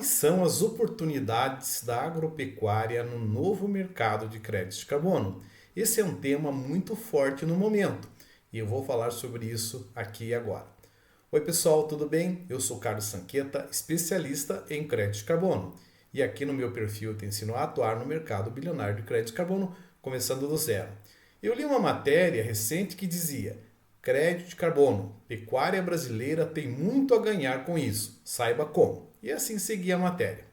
Quais são as oportunidades da agropecuária no novo mercado de créditos de carbono? Esse é um tema muito forte no momento e eu vou falar sobre isso aqui e agora. Oi pessoal, tudo bem? Eu sou Carlos Sanqueta, especialista em crédito de carbono. E aqui no meu perfil eu te ensino a atuar no mercado bilionário de crédito de carbono, começando do zero. Eu li uma matéria recente que dizia: crédito de carbono, pecuária brasileira tem muito a ganhar com isso, saiba como. E assim seguia a matéria.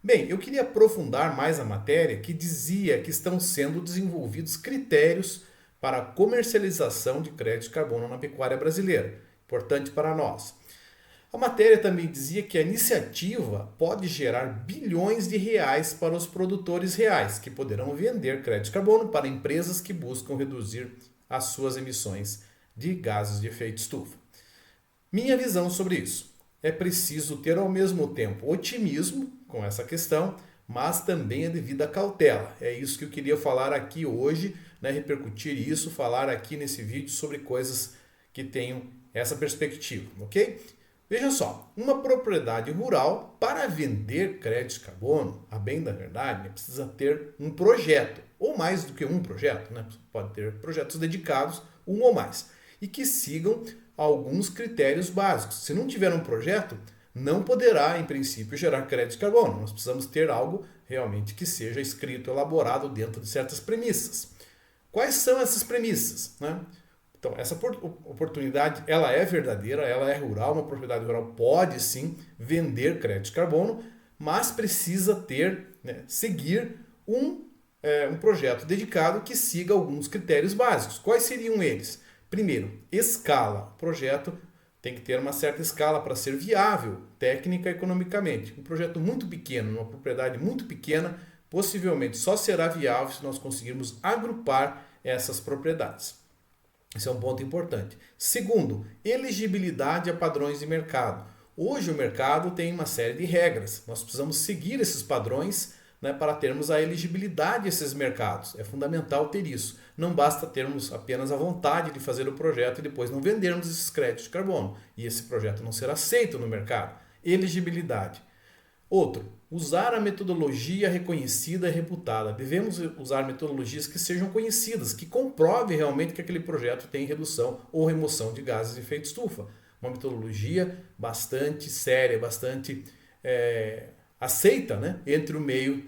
Bem, eu queria aprofundar mais a matéria que dizia que estão sendo desenvolvidos critérios para a comercialização de crédito de carbono na pecuária brasileira. Importante para nós. A matéria também dizia que a iniciativa pode gerar bilhões de reais para os produtores reais, que poderão vender crédito de carbono para empresas que buscam reduzir as suas emissões de gases de efeito estufa. Minha visão sobre isso: é preciso ter ao mesmo tempo otimismo com essa questão, mas também a devida cautela. É isso que eu queria falar aqui hoje, repercutir isso, falar aqui nesse vídeo sobre coisas que tenham essa perspectiva, ok? Veja só, uma propriedade rural, para vender crédito de carbono, a bem da verdade, precisa ter um projeto, ou mais do que um projeto, pode ter projetos dedicados, um ou mais, e que sigam alguns critérios básicos. Se não tiver um projeto, não poderá, em princípio, gerar crédito de carbono. Nós precisamos ter algo realmente que seja escrito, elaborado dentro de certas premissas. Quais são essas premissas? Então, essa oportunidade, ela é verdadeira, ela é rural, uma propriedade rural pode sim vender crédito de carbono, mas precisa ter, seguir um projeto dedicado que siga alguns critérios básicos. Quais seriam eles? Primeiro, escala. O projeto tem que ter uma certa escala para ser viável, técnica e economicamente. Um projeto muito pequeno, uma propriedade muito pequena, possivelmente só será viável se nós conseguirmos agrupar essas propriedades. Esse é um ponto importante. Segundo, elegibilidade a padrões de mercado. Hoje o mercado tem uma série de regras. Nós precisamos seguir esses padrões para termos a elegibilidade a esses mercados. É fundamental ter isso. Não basta termos apenas a vontade de fazer o projeto e depois não vendermos esses créditos de carbono e esse projeto não ser aceito no mercado. Elegibilidade. Outro, usar a metodologia reconhecida e reputada. Devemos usar metodologias que sejam conhecidas, que comprovem realmente que aquele projeto tem redução ou remoção de gases de efeito estufa. Uma metodologia bastante séria, bastante aceita, entre o meio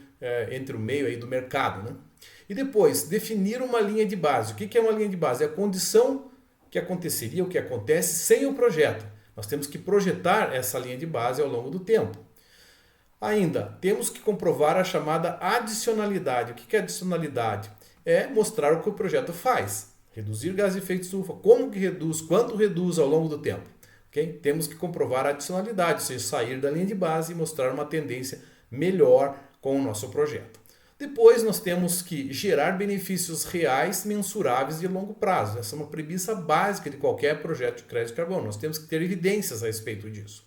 aí do mercado. E depois, definir uma linha de base. O que é uma linha de base? É a condição que aconteceria, o que acontece sem o projeto. Nós temos que projetar essa linha de base ao longo do tempo. Ainda, temos que comprovar a chamada adicionalidade. O que é adicionalidade? É mostrar o que o projeto faz. Reduzir gás de efeito estufa. Como que reduz? Quanto reduz ao longo do tempo? Okay? Temos que comprovar a adicionalidade, ou seja, sair da linha de base e mostrar uma tendência melhor com o nosso projeto. Depois nós temos que gerar benefícios reais mensuráveis de longo prazo. Essa é uma premissa básica de qualquer projeto de crédito de carbono. Nós temos que ter evidências a respeito disso.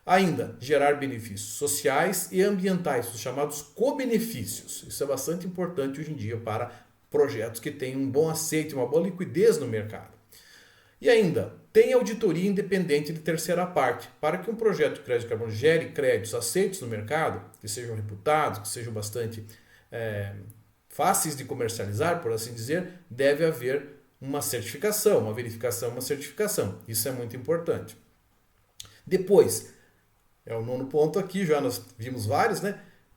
Ainda, gerar benefícios sociais e ambientais, os chamados co-benefícios. Isso é bastante importante hoje em dia para projetos que tenham um bom aceite, uma boa liquidez no mercado. E ainda, tem auditoria independente de terceira parte. Para que um projeto de crédito de carbono gere créditos aceitos no mercado, que sejam reputados, que sejam bastante fáceis de comercializar, por assim dizer, deve haver uma certificação, uma verificação, uma certificação. Isso é muito importante. Depois, é o nono ponto aqui, já nós vimos vários,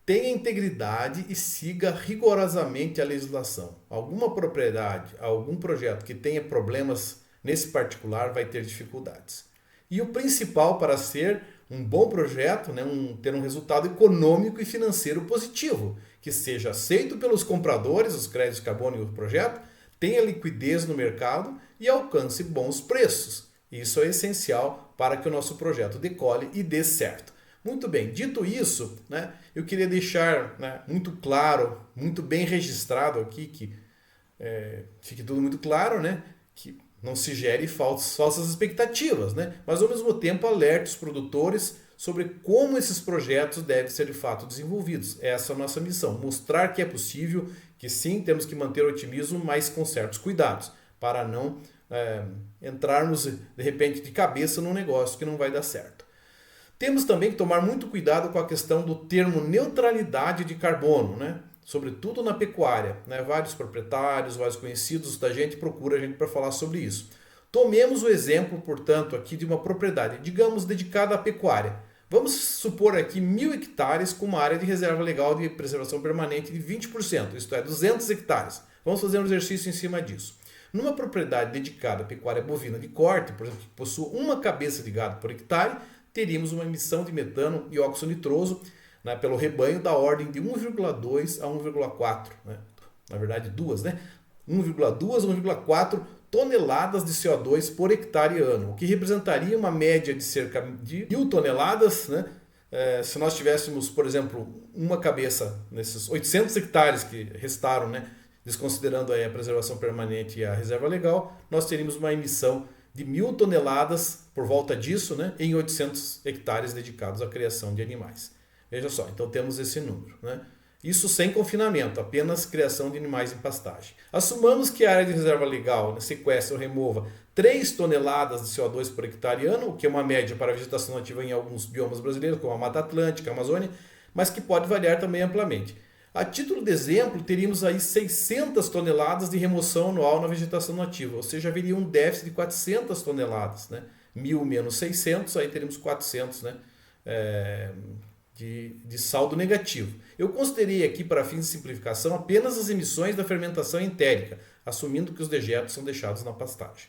Tenha integridade e siga rigorosamente a legislação. Alguma propriedade, algum projeto que tenha problemas nesse particular vai ter dificuldades. E o principal para ser um bom projeto, ter um resultado econômico e financeiro positivo, que seja aceito pelos compradores, os créditos de carbono e o projeto, tenha liquidez no mercado e alcance bons preços. Isso é essencial para que o nosso projeto decole e dê certo. Muito bem, dito isso, eu queria deixar muito claro, muito bem registrado aqui, que fique tudo muito claro, que não se gere falsas expectativas, mas ao mesmo tempo alerte os produtores sobre como esses projetos devem ser de fato desenvolvidos. Essa é a nossa missão, mostrar que é possível, que sim, temos que manter o otimismo, mas com certos cuidados, para não entrarmos de repente de cabeça num negócio que não vai dar certo. Temos também que tomar muito cuidado com a questão do termo neutralidade de carbono, né? Sobretudo na pecuária, né? Vários proprietários, vários conhecidos da gente procuram a gente para falar sobre isso. Tomemos o exemplo, portanto, aqui de uma propriedade, digamos, dedicada à pecuária. Vamos supor aqui 1.000 hectares com uma área de reserva legal de preservação permanente de 20%, isto é, 200 hectares. Vamos fazer um exercício em cima disso. Numa propriedade dedicada à pecuária bovina de corte, por exemplo, que possua uma cabeça de gado por hectare, teríamos uma emissão de metano e óxido nitroso, né, pelo rebanho da ordem de 1,2 a 1,4, né? Na verdade duas, né? 1,2 a 1,4 toneladas de CO2 por hectare ano, o que representaria uma média de cerca de 1.000 toneladas, né? Se nós tivéssemos, por exemplo, uma cabeça nesses 800 hectares que restaram, né, desconsiderando aí a preservação permanente e a reserva legal, nós teríamos uma emissão de 1.000 toneladas por volta disso, né, em 800 hectares dedicados à criação de animais. Veja só, então temos esse número, né? Isso sem confinamento, apenas criação de animais em pastagem. Assumamos que a área de reserva legal, né, sequestre ou remova 3 toneladas de CO2 por hectare ano, o que é uma média para a vegetação nativa em alguns biomas brasileiros, como a Mata Atlântica, a Amazônia, mas que pode variar também amplamente. A título de exemplo, teríamos aí 600 toneladas de remoção anual na vegetação nativa, ou seja, haveria um déficit de 400 toneladas, né? 1.000 menos 600, aí teríamos 400, né? De saldo negativo. Eu considerei aqui, para fins de simplificação, apenas as emissões da fermentação entérica, assumindo que os dejetos são deixados na pastagem.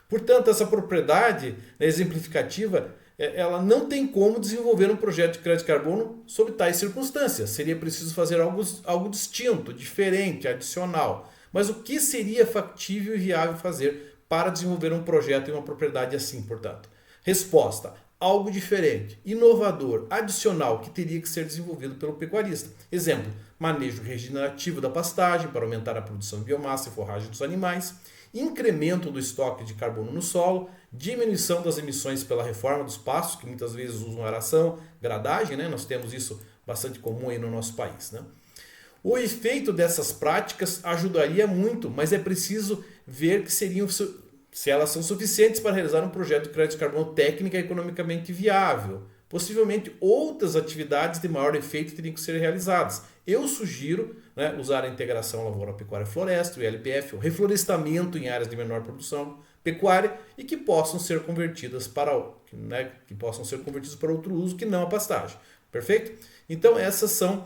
Portanto, essa propriedade, né, exemplificativa, ela não tem como desenvolver um projeto de crédito de carbono sob tais circunstâncias. Seria preciso fazer algo distinto, diferente, adicional. Mas o que seria factível e viável fazer para desenvolver um projeto em uma propriedade assim, portanto? Resposta: algo diferente, inovador, adicional, que teria que ser desenvolvido pelo pecuarista. Exemplo: manejo regenerativo da pastagem para aumentar a produção de biomassa e forragem dos animais, incremento do estoque de carbono no solo, diminuição das emissões pela reforma dos pastos, que muitas vezes usam aração, gradagem, né? Nós temos isso bastante comum aí no nosso país, né? O efeito dessas práticas ajudaria muito, mas é preciso ver que se elas são suficientes para realizar um projeto de crédito de carbono técnica e economicamente viável. Possivelmente outras atividades de maior efeito teriam que ser realizadas. Eu sugiro, né, usar a integração lavoura-pecuária-floresta, o ILPF, o reflorestamento em áreas de menor produção pecuária e que possam ser convertidas para outro uso que não a pastagem. Perfeito? Então essas são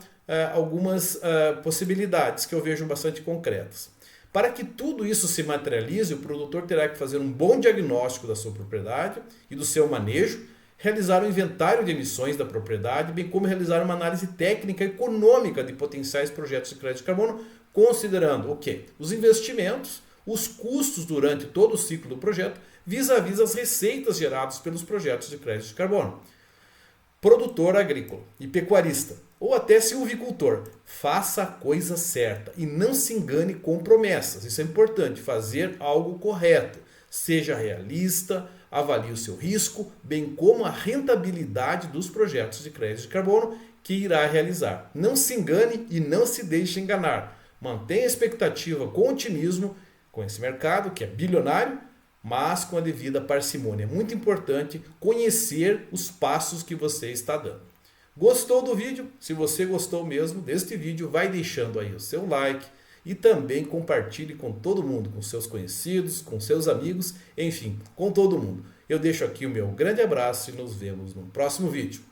algumas possibilidades que eu vejo bastante concretas. Para que tudo isso se materialize, o produtor terá que fazer um bom diagnóstico da sua propriedade e do seu manejo, realizar um inventário de emissões da propriedade, bem como realizar uma análise técnica e econômica de potenciais projetos de crédito de carbono, considerando o quê? Os investimentos, os custos durante todo o ciclo do projeto, vis-à-vis as receitas geradas pelos projetos de crédito de carbono. Produtor agrícola e pecuarista, ou até silvicultor, faça a coisa certa e não se engane com promessas. Isso é importante, fazer algo correto. Seja realista, avalie o seu risco, bem como a rentabilidade dos projetos de crédito de carbono que irá realizar. Não se engane e não se deixe enganar. Mantenha a expectativa com otimismo com esse mercado que é bilionário, mas com a devida parcimônia. É muito importante conhecer os passos que você está dando. Gostou do vídeo? Se você gostou mesmo deste vídeo, vai deixando aí o seu like e também compartilhe com todo mundo, com seus conhecidos, com seus amigos, enfim, com todo mundo. Eu deixo aqui o meu grande abraço e nos vemos no próximo vídeo.